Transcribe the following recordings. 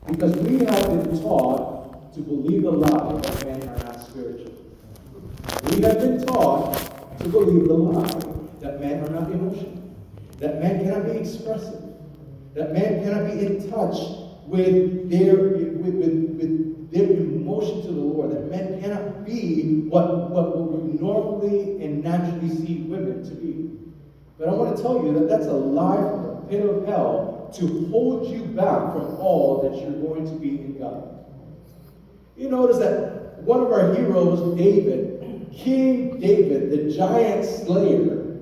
Because we have been taught to believe the lie that men are not spiritual. We have been taught to believe the lie that men are not emotional, that men cannot be expressive, that men cannot be in touch with their emotion to the Lord, that men cannot be what we normally and naturally see women to be. But I want to tell you that that's a lie from the pit of hell to hold you back from all that you're going to be in God. You notice that one of our heroes, David, King David, the giant slayer,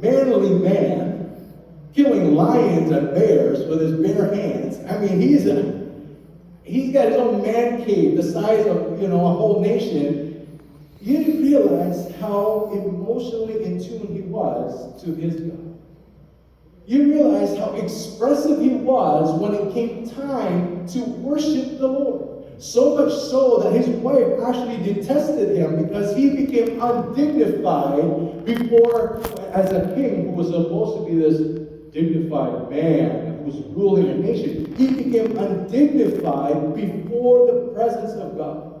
manly man, killing lions and bears with his bare hands. He's got his own man cave the size of, a whole nation. You didn't realize how emotionally in tune he was to his God. You realize how expressive he was when it came time to worship the Lord. So much so that his wife actually detested him because he became undignified before, as a king who was supposed to be this dignified man who was ruling a nation. He became undignified before the presence of God.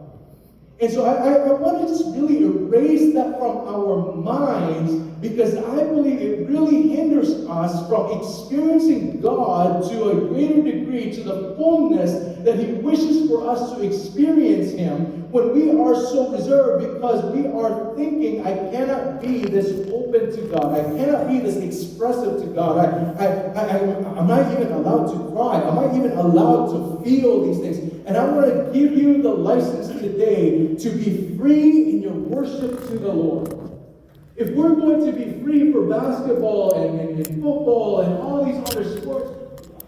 And so I want to just really erase that from our minds, because I believe it really hinders us from experiencing God to a greater degree, to the fullness that He wishes for us to experience Him, when we are so reserved because we are thinking, I cannot be this open to God. I cannot be this expressive to God. Am I even allowed to cry? Am I even allowed to feel these things? And I want to give you the license today to be free in your worship to the Lord. If we're going to be free for basketball and football and all these other sports,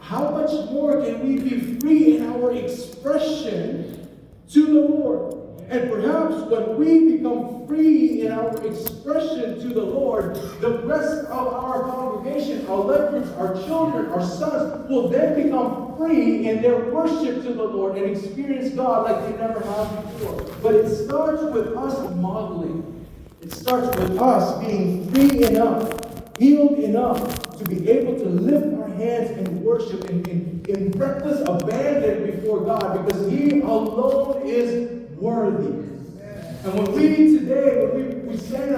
how much more can we be free in our expression to the Lord? And perhaps when we become free in our expression to the Lord, the rest of our congregation, our leaders, our children, our sons, will then become free in their worship to the Lord and experience God like they never have before. But it starts with us modeling. It starts with us being free enough, healed enough to be able to lift our hands and worship in reckless abandon before God, because He alone is worthy. And when we sang